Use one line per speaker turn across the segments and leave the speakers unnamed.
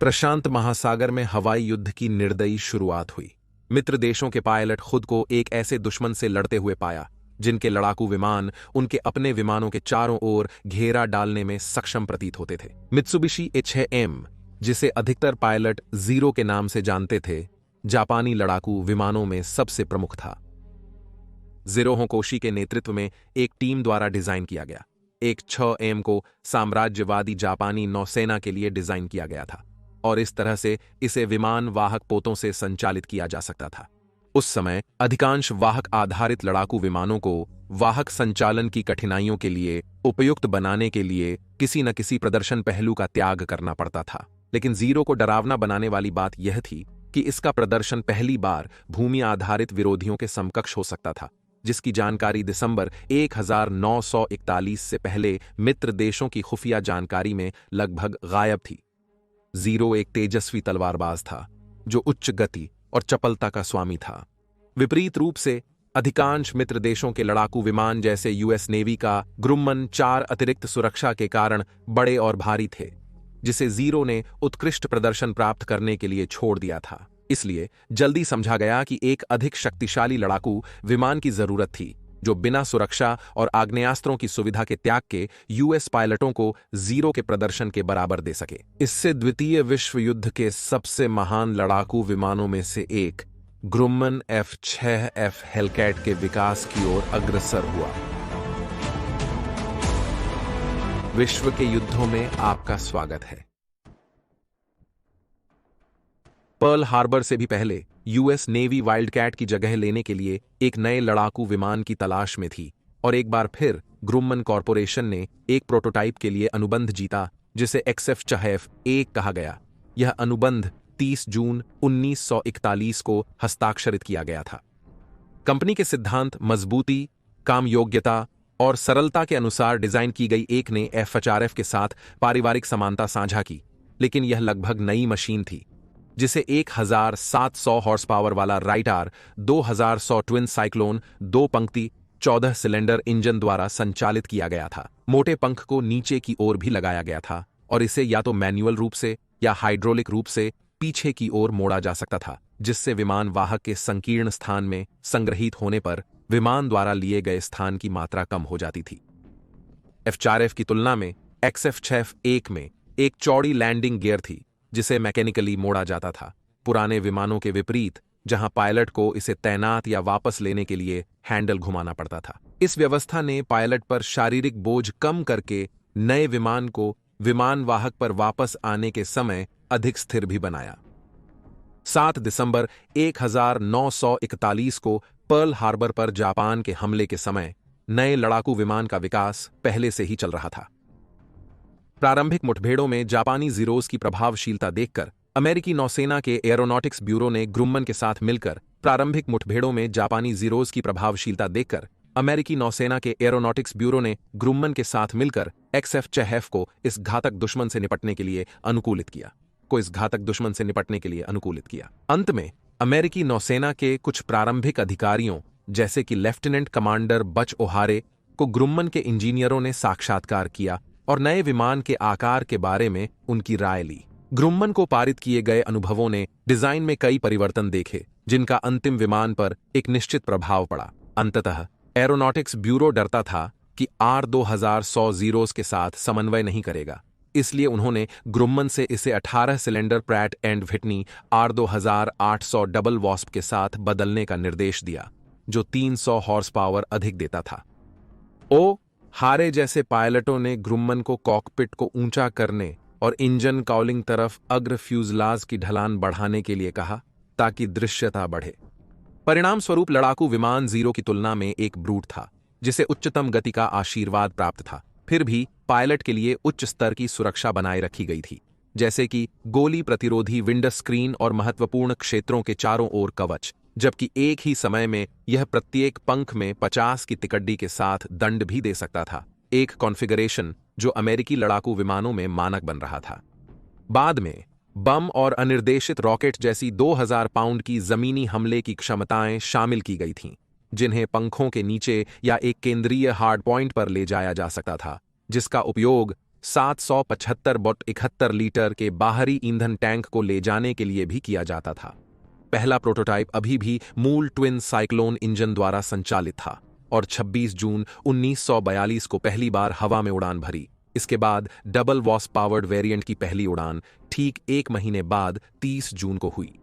प्रशांत महासागर में हवाई युद्ध की निर्दयी शुरुआत हुई। मित्र देशों के पायलट खुद को एक ऐसे दुश्मन से लड़ते हुए पाया जिनके लड़ाकू विमान उनके अपने विमानों के चारों ओर घेरा डालने में सक्षम प्रतीत होते थे। मित्सुबिशी A6M, जिसे अधिकतर पायलट जीरो के नाम से जानते थे, जापानी लड़ाकू विमानों में सबसे प्रमुख था। जीरो होकोशी के नेतृत्व में एक टीम द्वारा डिजाइन किया गया। एक 6M को साम्राज्यवादी जापानी नौसेना के लिए डिजाइन किया गया था और इस तरह से इसे विमान वाहक पोतों से संचालित किया जा सकता था। उस समय अधिकांश वाहक आधारित लड़ाकू विमानों को वाहक संचालन की कठिनाइयों के लिए उपयुक्त बनाने के लिए किसी न किसी प्रदर्शन पहलू का त्याग करना पड़ता था। लेकिन जीरो को डरावना बनाने वाली बात यह थी कि इसका प्रदर्शन पहली बार भूमि आधारित विरोधियों के समकक्ष हो सकता था, जिसकी जानकारी दिसंबर 1941 से पहले मित्र देशों की खुफिया जानकारी में लगभग गायब थी। जीरो एक तेजस्वी तलवारबाज था जो उच्च गति और चपलता का स्वामी था। विपरीत रूप से अधिकांश मित्र देशों के लड़ाकू विमान जैसे यूएस नेवी का ग्रुम्मन 4 अतिरिक्त सुरक्षा के कारण बड़े और भारी थे, जिसे जीरो ने उत्कृष्ट प्रदर्शन प्राप्त करने के लिए छोड़ दिया था। इसलिए जल्दी समझा गया कि एक अधिक शक्तिशाली लड़ाकू विमान की जरूरत थी जो बिना सुरक्षा और आग्नेयास्त्रों की सुविधा के त्याग के यूएस पायलटों को जीरो के प्रदर्शन के बराबर दे सके। इससे द्वितीय विश्व युद्ध के सबसे महान लड़ाकू विमानों में से एक ग्रुम्मन F6F हेलकैट के विकास की ओर अग्रसर हुआ। विश्व के युद्धों में आपका स्वागत है। पर्ल हार्बर से भी पहले यूएस नेवी वाइल्डकैट की जगह लेने के लिए एक नए लड़ाकू विमान की तलाश में थी और एक बार फिर ग्रुम्मन कॉरपोरेशन ने एक प्रोटोटाइप के लिए अनुबंध जीता जिसे XF6F-1 कहा गया। यह अनुबंध 30 जून 1941 को हस्ताक्षरित किया गया था। कंपनी के सिद्धांत मजबूती, काम योग्यता और सरलता के अनुसार डिजाइन की गई एक ने F4F के साथ पारिवारिक समानता साझा की, लेकिन यह लगभग नई मशीन थी जिसे 1700 हॉर्स पावर वाला राइटार 2100 ट्विन साइक्लोन 2 पंक्ति 14 सिलेंडर इंजन द्वारा संचालित किया गया था। मोटे पंख को नीचे की ओर भी लगाया गया था और इसे या तो मैन्युअल रूप से या हाइड्रोलिक रूप से पीछे की ओर मोड़ा जा सकता था, जिससे विमान वाहक के संकीर्ण स्थान में संग्रहित होने पर विमान द्वारा लिए गए स्थान की मात्रा कम हो जाती थी। F4F की तुलना में XF6F-1 में एक चौड़ी लैंडिंग गियर थी जिसे मैकेनिकली मोड़ा जाता था, पुराने विमानों के विपरीत जहां पायलट को इसे तैनात या वापस लेने के लिए हैंडल घुमाना पड़ता था। इस व्यवस्था ने पायलट पर शारीरिक बोझ कम करके नए विमान को विमान वाहक पर वापस आने के समय अधिक स्थिर भी बनाया। 7 दिसंबर 1941 को पर्ल हार्बर पर जापान के हमले के समय नए लड़ाकू विमान का विकास पहले से ही चल रहा था। प्रारंभिक मुठभेड़ों में जापानी जीरोस की प्रभावशीलता देखकर अमेरिकी नौसेना के एरोनॉटिक्स ब्यूरो ने ग्रुम्मन के साथ मिलकर प्रारंभिक मुठभेड़ों में जापानी जीरोस की प्रभावशीलता देखकर अमेरिकी नौसेना के एरोनॉटिक्स ब्यूरो ने ग्रुम्मन के साथ मिलकर XF6F को इस घातक दुश्मन से निपटने के लिए अनुकूलित किया। अंत में अमेरिकी नौसेना के कुछ प्रारंभिक अधिकारियों जैसे कि लेफ्टिनेंट कमांडर बच ओहारे को ग्रुम्मन के इंजीनियरों ने साक्षात्कार किया और नए विमान के आकार के बारे में उनकी राय ली। ग्रुम्मन को पारित किए गए अनुभवों ने डिजाइन में कई परिवर्तन देखे जिनका अंतिम विमान पर एक निश्चित प्रभाव पड़ा। अंततः एरोनॉटिक्स ब्यूरो डरता था कि R2100 जीरोस के साथ समन्वय नहीं करेगा, इसलिए उन्होंने ग्रुम्मन से इसे 18 cylinder Pratt and Whitney R2800 double wasp के साथ बदलने का निर्देश दिया, जो 300 हॉर्स पावर अधिक देता था। हारे जैसे पायलटों ने ग्रुम्मन को कॉकपिट को ऊंचा करने और इंजन काउलिंग तरफ अग्र फ्यूजलाज की ढलान बढ़ाने के लिए कहा ताकि दृश्यता बढ़े। परिणाम स्वरूप लड़ाकू विमान जीरो की तुलना में एक ब्रूट था जिसे उच्चतम गति का आशीर्वाद प्राप्त था। फिर भी पायलट के लिए उच्च स्तर की सुरक्षा बनाए रखी गई थी, जैसे कि गोली प्रतिरोधी विंड स्क्रीन और महत्वपूर्ण क्षेत्रों के चारों ओर कवच, जबकि एक ही समय में यह प्रत्येक पंख में 50 की तिकड्डी के साथ दंड भी दे सकता था, एक कॉन्फ़िगरेशन जो अमेरिकी लड़ाकू विमानों में मानक बन रहा था। बाद में बम और अनिर्देशित रॉकेट जैसी 2000 पाउंड की जमीनी हमले की क्षमताएं शामिल की गई थीं, जिन्हें पंखों के नीचे या एक केंद्रीय हार्ड पॉइंट पर ले जाया जा सकता था, जिसका उपयोग 775.71 लीटर के बाहरी ईंधन टैंक को ले जाने के लिए भी किया जाता था। पहला प्रोटोटाइप अभी भी मूल ट्विन साइक्लोन इंजन द्वारा संचालित था और 26 जून 1942 को पहली बार हवा में उड़ान भरी। इसके बाद डबल वॉस पावर्ड वेरिएंट की पहली उड़ान ठीक 1 महीने बाद 30 जून को हुई।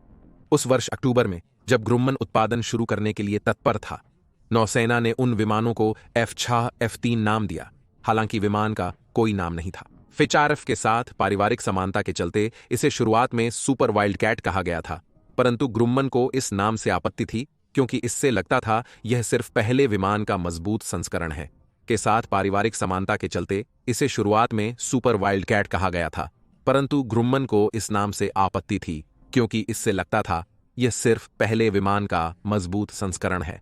उस वर्ष अक्टूबर में जब ग्रुम्मन उत्पादन शुरू करने के लिए तत्पर था, नौसेना ने उन विमानों को F6 F3 नाम दिया, हालांकि विमान का कोई नाम नहीं था। FHRF के साथ पारिवारिक समानता के चलते इसे शुरुआत में सुपर वाइल्डकैट कहा गया था, परंतु ग्रुम्मन को इस नाम से आपत्ति थी क्योंकि इससे लगता था यह सिर्फ पहले विमान का मजबूत संस्करण है। के साथ पारिवारिक समानता के चलते इसे शुरुआत में सुपर वाइल्डकैट कहा गया था, परंतु ग्रुम्मन को इस नाम से आपत्ति थी क्योंकि इससे लगता था यह सिर्फ पहले विमान का मजबूत संस्करण है।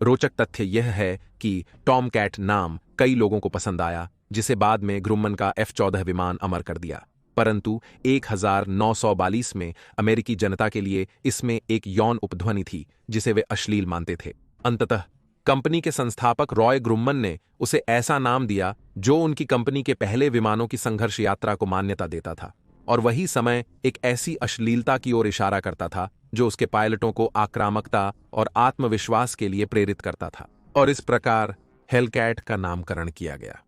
रोचक तथ्य यह है कि टॉमकैट नाम कई लोगों को पसंद आया, जिसे बाद में ग्रुम्मन का F14 विमान अमर कर दिया, परंतु 1942 में अमेरिकी जनता के लिए इसमें एक यौन उपध्वनि थी जिसे वे अश्लील मानते थे। अंततः कंपनी के संस्थापक रॉय ग्रुम्मन ने उसे ऐसा नाम दिया जो उनकी कंपनी के पहले विमानों की संघर्ष यात्रा को मान्यता देता था, और वही समय एक ऐसी अश्लीलता की ओर इशारा करता था जो उसके पायलटों को आक्रामकता और आत्मविश्वास के लिए प्रेरित करता था, और इस प्रकार हेलकैट का नामकरण किया गया।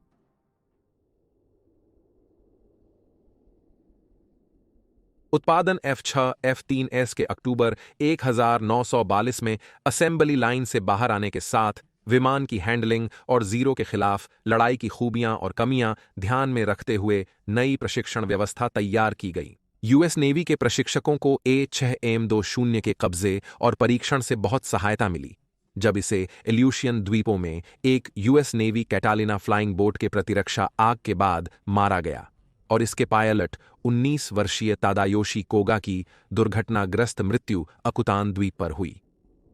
उत्पादन F6 F3S के अक्टूबर 1942 में असेंबली लाइन से बाहर आने के साथ विमान की हैंडलिंग और जीरो के खिलाफ लड़ाई की खूबियां और कमियां ध्यान में रखते हुए नई प्रशिक्षण व्यवस्था तैयार की गई। यूएस नेवी के प्रशिक्षकों को A6M20 के कब्जे और परीक्षण से बहुत सहायता मिली जब इसे एल्यूशियन द्वीपों में एक US navy Catalina flying boat के प्रतिरक्षा आग के बाद मारा गया और इसके पायलट 19 वर्षीय तादायोशी कोगा की दुर्घटनाग्रस्त मृत्यु अकुतान द्वीप पर हुई।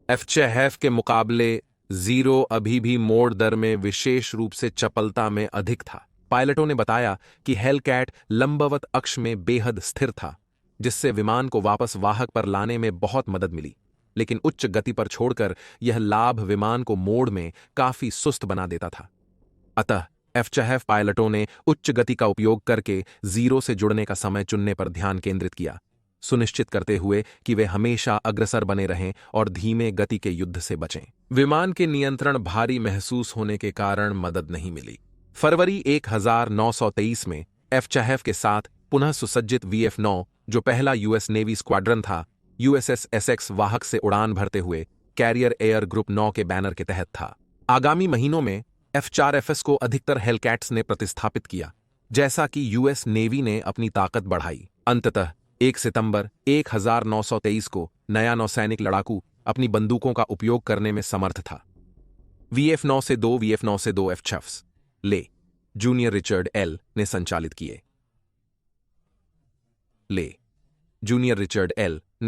F6F के मुकाबले जीरो अभी भी मोड़ दर में विशेष रूप से चपलता में अधिक था। पायलटों ने बताया कि हेलकैट लंबवत अक्ष में बेहद स्थिर था, जिससे विमान को वापस वाहक पर लाने में बहुत मदद मिली, लेकिन उच्च गति पर छोड़कर यह लाभ विमान को मोड़ में काफी सुस्त बना देता था। अतः F6F पायलटों ने उच्च गति का उपयोग करके जीरो से जुड़ने का समय चुनने पर ध्यान केंद्रित किया, सुनिश्चित करते हुए कि वे हमेशा अग्रसर बने रहें और धीमे गति के युद्ध से बचें। विमान के नियंत्रण भारी महसूस होने के कारण मदद नहीं मिली। फरवरी 1923 में F6F के साथ पुनः सुसज्जित VF9, जो पहला यूएस नेवी स्क्वाड्रन था, USS एसेक्स वाहक से उड़ान भरते हुए कैरियर एयर ग्रुप 9 के बैनर के तहत था। आगामी महीनों में F4FS को अधिकतर हेलकैट्स ने प्रतिस्थापित किया, जैसा कि यूएस नेवी ने अपनी ताकत बढ़ाई। अंततः 1 सितंबर 1923 को नया नौसैनिक लड़ाकू अपनी बंदूकों का उपयोग करने में समर्थ था। VF9 से 2 VF9 से 2 F6Fs ले जूनियर रिचर्ड एल ने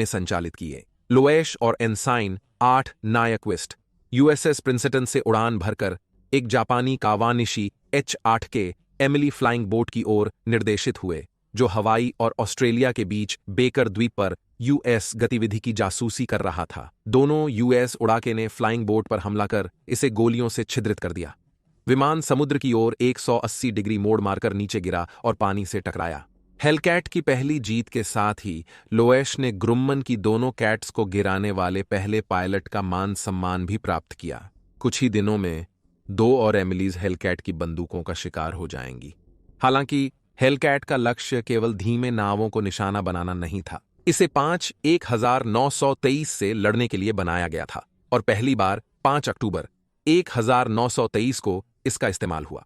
संचालित किए। लोएश और एनसाइन 8 नायकविस्ट यूएसएस प्रिंसटन से उड़ान भरकर एक जापानी कावानिशी H8 के एमिली फ्लाइंग बोट की ओर निर्देशित हुए, जो हवाई और ऑस्ट्रेलिया के बीच बेकर द्वीप पर यूएस गतिविधि की जासूसी कर रहा था। दोनों यूएस उड़ाके ने फ्लाइंग बोट पर हमला कर इसे गोलियों से छिद्रित कर दिया। विमान समुद्र की ओर 180 डिग्री मोड़ मारकर नीचे गिरा और पानी से टकराया। हेलकैट की पहली जीत के साथ ही लोएश ने ग्रुम्मन की दोनों कैट्स को गिराने वाले पहले पायलट का मान सम्मान भी प्राप्त किया। कुछ ही दिनों में 2 और एमिलीज हेलकैट की बंदूकों का शिकार हो जाएंगी। हालांकि हेलकैट का लक्ष्य केवल धीमे नावों को निशाना बनाना नहीं था। इसे 1923 से लड़ने के लिए बनाया गया था और पहली बार 5 अक्टूबर 1923 को इसका इस्तेमाल हुआ।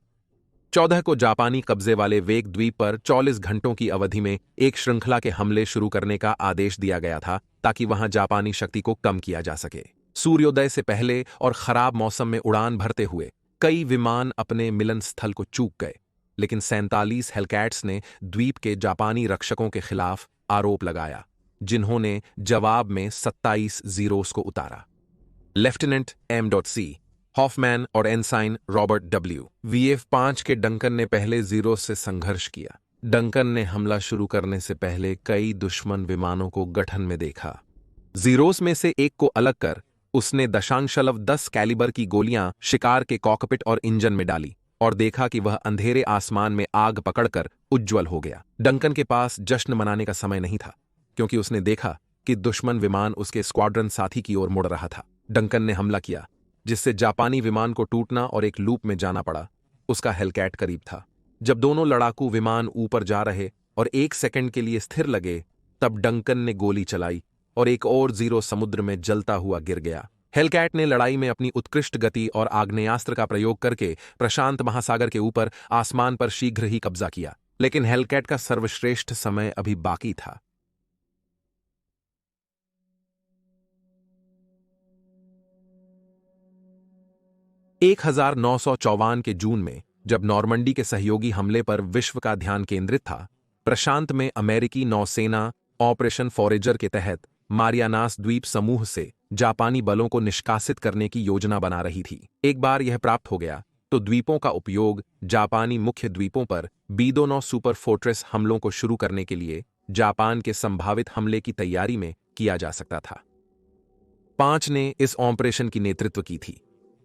14 को जापानी कब्जे वाले वेक द्वीप पर 44 घंटों की अवधि में एक श्रृंखला के हमले शुरू करने का आदेश दिया गया था ताकि वहां जापानी शक्ति को कम किया जा सके। सूर्योदय से पहले और खराब मौसम में उड़ान भरते हुए कई विमान अपने मिलन स्थल को चूक गए, लेकिन 47 हेलकैट्स ने द्वीप के जापानी रक्षकों के खिलाफ आरोप लगाया, जिन्होंने जवाब में 27 जीरोस को उतारा। Lieutenant M.C. हॉफमैन और एनसाइन रॉबर्ट W. VF5 के डंकन ने पहले जीरो से संघर्ष किया। डंकन ने हमला शुरू करने से पहले कई दुश्मन विमानों को गठन में देखा। जीरोस में से एक को अलग कर उसने 0.10 कैलिबर की गोलियां शिकार के कॉकपिट और इंजन में डाली और देखा कि वह अंधेरे आसमान में आग पकड़कर उज्ज्वल हो गया। डंकन के पास जश्न मनाने का समय नहीं था, क्योंकि उसने देखा कि दुश्मन विमान उसके स्क्वाड्रन साथी की ओर मुड़ रहा था। डंकन ने हमला किया, जिससे जापानी विमान को टूटना और एक लूप में जाना पड़ा। उसका हेलकैट करीब था। जब दोनों लड़ाकू विमान ऊपर जा रहे और 1 सेकंड के लिए स्थिर लगे, तब डंकन ने गोली चलाई और एक और जीरो समुद्र में जलता हुआ गिर गया। हेलकैट ने लड़ाई में अपनी उत्कृष्ट गति और आग्नेयास्त्र का प्रयोग करके प्रशांत महासागर के ऊपर आसमान पर शीघ्र ही कब्जा किया, लेकिन हेलकैट का सर्वश्रेष्ठ समय अभी बाकी था। एक 1954 के जून में, जब नॉर्मंडी के सहयोगी हमले पर विश्व का ध्यान केंद्रित था, प्रशांत में अमेरिकी नौसेना ऑपरेशन फॉरेजर के तहत मारियानास द्वीप समूह से जापानी बलों को निष्कासित करने की योजना बना रही थी। एक बार यह प्राप्त हो गया तो द्वीपों का उपयोग जापानी मुख्य द्वीपों पर बीदोनो सुपर फोर्ट्रेस हमलों को शुरू करने के लिए जापान के संभावित हमले की तैयारी में किया जा सकता था। 5 ने इस ऑपरेशन की नेतृत्व की थी।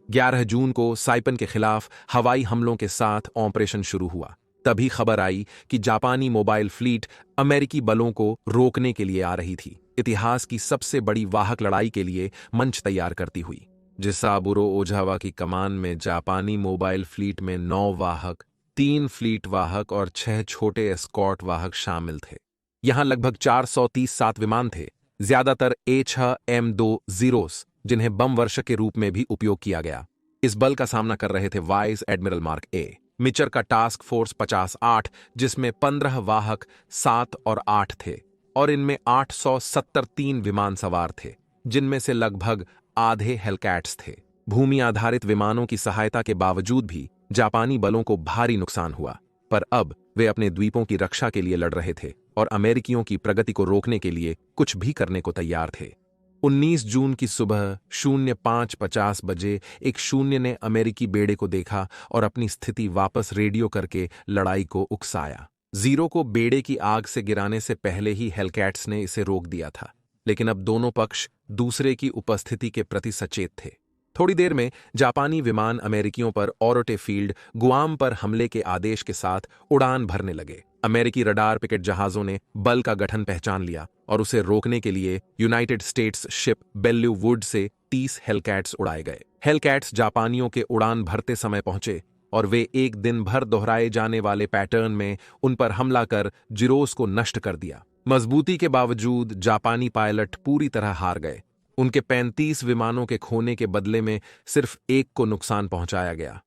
11 जून को साइपन के खिलाफ हवाई हमलों के साथ ऑपरेशन शुरू हुआ। तभी खबर आई कि जापानी मोबाइल फ्लीट अमेरिकी बलों को रोकने के लिए आ रही थी, इतिहास की सबसे बड़ी वाहक लड़ाई के लिए मंच तैयार करती हुई। जिसाबुरो ओजावा की कमान में जापानी मोबाइल फ्लीट में 9 वाहक, 3 फ्लीट वाहक और 6 छोटे एस्कॉर्ट वाहक शामिल थे। यहां लगभग 437 विमान थे, ज्यादातर A6M2 जीरोस, जिन्हें बम वर्षक के रूप में भी उपयोग किया गया। इस बल का सामना कर रहे थे वाइस एडमिरल मार्क ए मिचर का टास्क फोर्स 50-8, जिसमें 15 वाहक 7 और 8 थे, और इनमें 873 विमान सवार थे, जिनमें से लगभग आधे हेलकैट्स थे। भूमि आधारित विमानों की सहायता के बावजूद भी जापानी बलों को भारी नुकसान हुआ, पर अब वे अपने द्वीपों की रक्षा के लिए लड़ रहे थे और अमेरिकियों की प्रगति को रोकने के लिए कुछ भी करने को तैयार थे। 19 जून की सुबह 05:50 बजे एक शून्य ने अमेरिकी बेड़े को देखा और अपनी स्थिति वापस रेडियो करके लड़ाई को उकसाया। जीरो को बेड़े की आग से गिराने से पहले ही हेलकैट्स ने इसे रोक दिया था, लेकिन अब दोनों पक्ष दूसरे की उपस्थिति के प्रति सचेत थे। थोड़ी देर में जापानी विमान अमेरिकियों पर ओरोटे फील्ड, गुआम पर हमले के आदेश के साथ उड़ान भरने लगे। अमेरिकी रडार पिकेट जहाजों ने बल का गठन पहचान लिया और उसे रोकने के लिए United States ship Belleau Wood से 30 हेलकैट्स उड़ाए गए। हेलकैट्स जापानियों के उड़ान भरते समय पहुंचे और वे एक दिन भर दोहराए जाने वाले पैटर्न में उन पर हमला कर जिरोस को नष्ट कर दिया। मजबूती के बावजूद जापानी पायलट पूरी तरह हार गए। उनके 35 विमानों के खोने के बदले में सिर्फ एक को नुकसान पहुंचाया गया।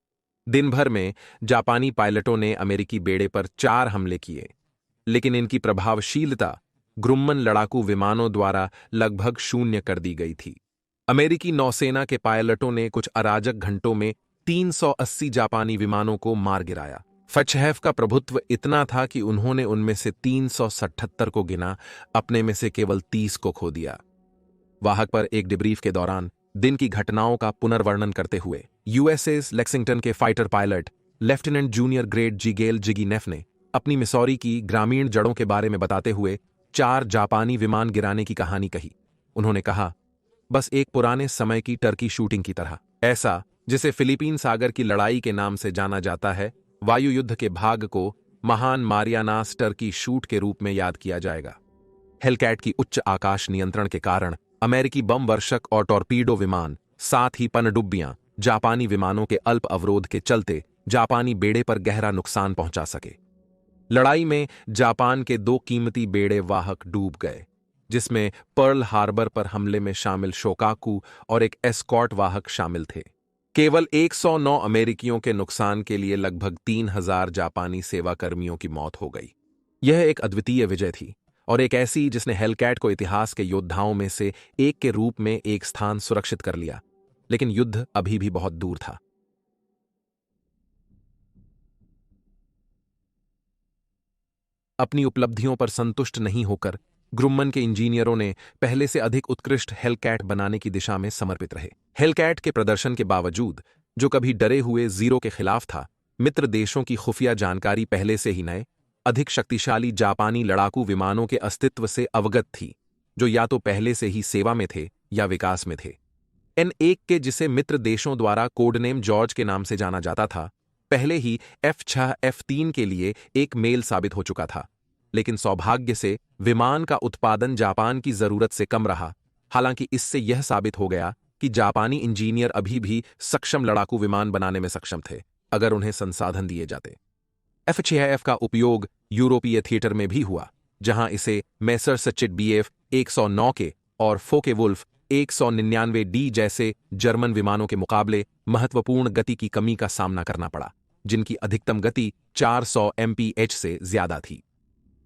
दिन भर में जापानी पायलटों ने अमेरिकी बेड़े पर 4 हमले किए, लेकिन इनकी प्रभावशीलता ग्रुम्मन लड़ाकू विमानों द्वारा लगभग शून्य कर दी गई थी। अमेरिकी नौसेना के पायलटों ने कुछ अराजक घंटों में 380 जापानी विमानों को मार गिराया। फचहैफ का प्रभुत्व इतना था कि उन्होंने उनमें से 377 को गिना, अपने में से केवल 30 को खो दिया। वाहक पर एक डिब्रीफ के दौरान दिन की घटनाओं का पुनर्वर्णन करते हुए यूएसएस लेक्सिंगटन के fighter pilot lieutenant junior grade जिगेल जिगीनेफ ने अपनी मिसौरी की ग्रामीण जड़ों के बारे में बताते हुए 4 जापानी विमान गिराने की कहानी कही। उन्होंने कहा, बस एक पुराने समय की टर्की शूटिंग की तरह, ऐसा जिसे फिलीपीन सागर की लड़ाई के नाम से जाना जाता है। वायु युद्ध के भाग को महान मारियानास टर्की शूट के रूप में याद किया जाएगा। हेलकैट की उच्च आकाश नियंत्रण के कारण अमेरिकी बम वर्षक और टॉर्पीडो विमान, साथ ही पनडुब्बियां जापानी विमानों के अल्प अवरोध के चलते जापानी बेड़े पर गहरा नुकसान पहुंचा सके। लड़ाई में जापान के 2 कीमती बेड़े वाहक डूब गए, जिसमें पर्ल हार्बर पर हमले में शामिल शोकाकू और एक एस्कॉर्ट वाहक शामिल थे। केवल 109 अमेरिकियों के नुकसान के लिए लगभग 3000 जापानी सेवाकर्मियों की मौत हो गई। यह एक अद्वितीय विजय थी और एक ऐसी जिसने हेलकैट को इतिहास के योद्धाओं में से एक के रूप में एक स्थान सुरक्षित कर लिया, लेकिन युद्ध अभी भी बहुत दूर था। अपनी उपलब्धियों पर संतुष्ट नहीं होकर ग्रुम्मन के इंजीनियरों ने पहले से अधिक उत्कृष्ट हेलकैट बनाने की दिशा में समर्पित रहे। हेलकैट के प्रदर्शन के बावजूद, जो कभी डरे हुए जीरो के खिलाफ था, मित्र देशों की खुफिया जानकारी पहले से ही नए, अधिक शक्तिशाली जापानी लड़ाकू विमानों के अस्तित्व से अवगत थी, जो या तो पहले से ही सेवा में थे या विकास में थे। N1 के, जिसे मित्र देशों द्वारा कोडनेम जॉर्ज के नाम से जाना जाता था, पहले ही F-6 F-3 के लिए एक मेल साबित हो चुका था, लेकिन सौभाग्य से विमान का उत्पादन जापान की जरूरत से कम रहा। हालांकि इससे यह साबित हो गया कि जापानी इंजीनियर अभी भी सक्षम लड़ाकू विमान बनाने में सक्षम थे, अगर उन्हें संसाधन दिए जाते। F-6F का उपयोग यूरोपीय थिएटर में भी हुआ, जहां इसे मेसर सचिट BF 109 के और फोके वुल्फ 199D जैसे जर्मन विमानों के मुकाबले महत्वपूर्ण गति की कमी का सामना करना पड़ा, जिनकी अधिकतम गति 400 mph से ज्यादा थी।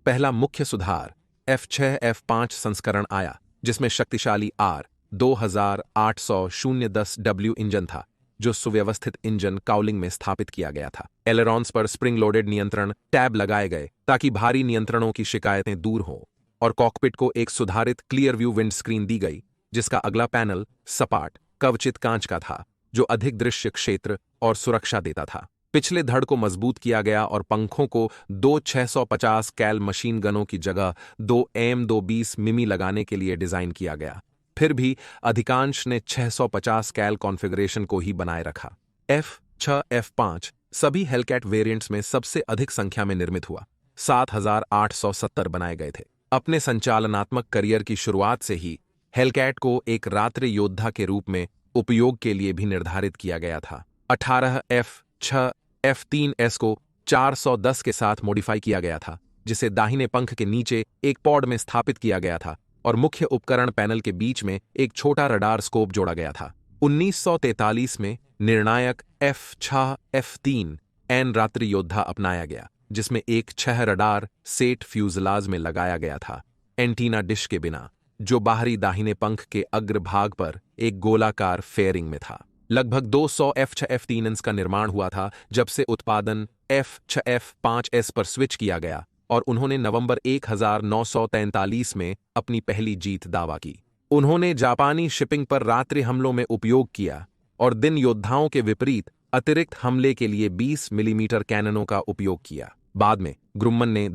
पहला मुख्य सुधार F-6 F-5 संस्करण आया, जिसमें शक्तिशाली R2800-010W इंजन था, जो सुव्यवस्थित इंजन काउलिंग में स्थापित किया गया था। एलेरॉन्स पर स्प्रिंग लोडेड नियंत्रण टैब लगाए गए ताकि भारी नियंत्रणों की शिकायतें दूर हों, और कॉकपिट को एक सुधारित क्लियर व्यू विंड स्क्रीन दी गई, जिसका अगला पैनल सपाट कवचित कांच का था, जो अधिक दृश्य क्षेत्र और सुरक्षा देता था। पिछले धड़ को मजबूत किया गया और पंखों को 650 कैल मशीन गनों की जगह 2 M220 मिमी लगाने के लिए डिजाइन किया गया। फिर भी अधिकांश ने 650 कैल कॉन्फ़िगरेशन को ही बनाए रखा। F-6 F-5 सभी हेलकैट वेरिएंट्स में सबसे अधिक संख्या में निर्मित हुआ। 7,870 बनाए गए थे। अपने संचालनात्मक करियर की शुरुआत से ही हेलकैट को एक रात्रि योद्धा के रूप में उपयोग के लिए भी निर्धारित किया गया था। 18 F-6 F-3S को 410 के साथ मॉडिफाई किया गया था, जिसे दाहिने पंख के नीचे एक पॉड में स्थापित किया गया था और मुख्य उपकरण पैनल के बीच में एक छोटा रडार स्कोप जोड़ा गया था। 1943 में निर्णायक F-6 F-3N रात्रि योद्धा अपनाया गया, जिसमें एक 6 रडार सेट फ्यूजलाज में लगाया गया था, एंटीना डिश के बिना, जो बाहरी दाहिने पंख के अग्रभाग पर एक गोलाकार फेयरिंग में था। लगभग 200 F-6 F-3Ns का निर्माण हुआ था जब से उत्पादन F-6 F-5S पर स्विच किया गया, और उन्होंने नवंबर 1943 में अपनी पहली जीत दावा की। उन्होंने जापानी शिपिंग पर रात्रि हमलों में उपयोग किया और दिन योद्धाओं के विपरीत अतिरिक्त हमले के लिए 20 मिलीमीटर कैननों का उपयोग किया। बाद में ग्रुम्मन ने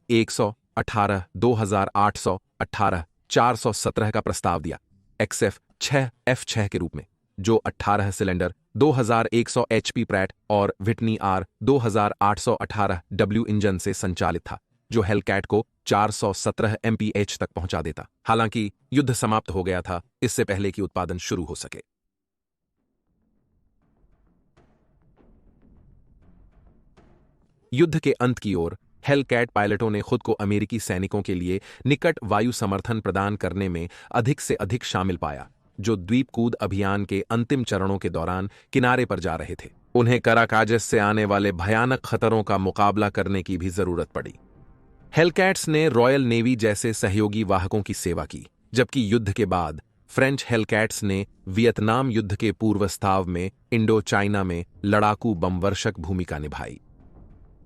118, 2818, 417 का प्रस्ताव दिया, XF-6 F-6 के रूप में, जो 18 सिलेंडर 2100 HP प्रैट और व्हिटनी R 2818W इंजन से संचालित था, जो हेलकैट को 417 mph तक पहुंचा देता। हालांकि युद्ध समाप्त हो गया था इससे पहले कि उत्पादन शुरू हो सके। युद्ध के अंत की ओर हेलकैट पायलटों ने खुद को अमेरिकी सैनिकों के लिए निकट वायु समर्थन प्रदान करने में अधिक से अधिक शामिल पाया, जो द्वीपकूद अभियान के अंतिम चरणों के दौरान किनारे पर जा रहे थे। उन्हें कराकाजस से आने वाले भयानक खतरों का मुकाबला करने की भी जरूरत पड़ी। हेलकैट्स ने रॉयल नेवी जैसे सहयोगी वाहकों की सेवा की, जबकि युद्ध के बाद फ्रेंच हेलकैट्स ने वियतनाम युद्ध के पूर्वस्थाव में इंडो चाइना में लड़ाकू बमवर्षक भूमिका निभाई।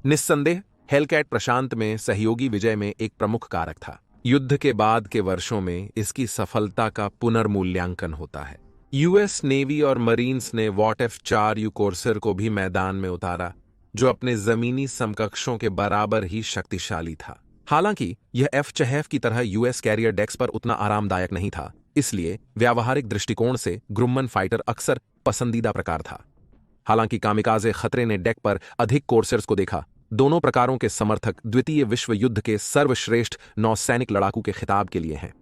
निस्संदेह हेलकैट प्रशांत में सहयोगी विजय में एक प्रमुख कारक था। युद्ध के बाद के वर्षों में इसकी सफलता का पुनर्मूल्यांकन होता है। यूएस नेवी और मरीन्स ने वॉट F-4U कोर्सर को भी मैदान में उतारा, जो अपने जमीनी समकक्षों के बराबर ही शक्तिशाली था। हालांकि यह F-6F की तरह यूएस कैरियर डेक्स पर उतना आरामदायक नहीं था, इसलिए व्यावहारिक दृष्टिकोण से ग्रुम्मन फाइटर अक्सर पसंदीदा प्रकार था। हालांकि कामिकाजे खतरे ने डेक पर अधिक कोर्सर्स को देखा। दोनों प्रकारों के समर्थक द्वितीय विश्व युद्ध के सर्वश्रेष्ठ नौसैनिक लड़ाकू के खिताब के लिए हैं।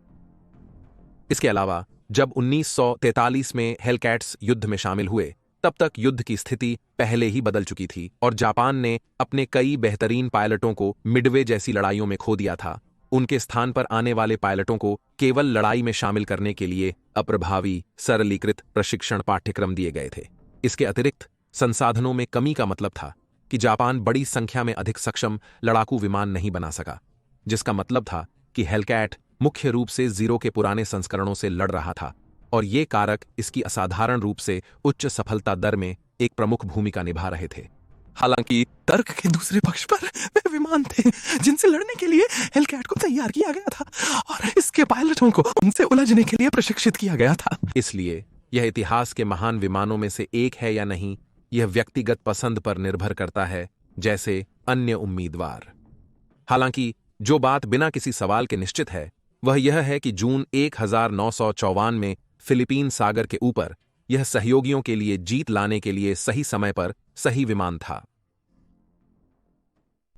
इसके अलावा जब 1943 में हेलकैट्स युद्ध में शामिल हुए, तब तक युद्ध की स्थिति पहले ही बदल चुकी थी और जापान ने अपने कई बेहतरीन पायलटों को मिडवे जैसी लड़ाइयों में खो दिया था। उनके स्थान पर आने वाले पायलटों को केवल लड़ाई में शामिल करने के लिए अप्रभावी सरलीकृत प्रशिक्षण पाठ्यक्रम दिए गए थे। इसके अतिरिक्त संसाधनों में कमी का मतलब था कि जापान बड़ी संख्या में अधिक सक्षम लड़ाकू विमान नहीं बना सका, जिसका मतलब था कि हेलकैट मुख्य रूप से जीरो के पुराने संस्करणों से लड़ रहा था, और ये कारक इसकी असाधारण रूप से उच्च सफलता दर में एक प्रमुख भूमिका निभा रहे थे।
हालांकि तर्क के दूसरे पक्ष पर वे विमान थे जिनसे लड़ने के लिए हेलकैट को तैयार किया गया था और इसके पायलटों को उनसे उलझने के लिए प्रशिक्षित किया गया था।
इसलिए यह इतिहास के महान विमानों में से एक है या नहीं, यह व्यक्तिगत पसंद पर निर्भर करता है, जैसे अन्य उम्मीदवार। हालांकि जो बात बिना किसी सवाल के निश्चित है वह यह है कि जून 1954 में फिलीपीन सागर के ऊपर यह सहयोगियों के लिए जीत लाने के लिए सही समय पर सही विमान था।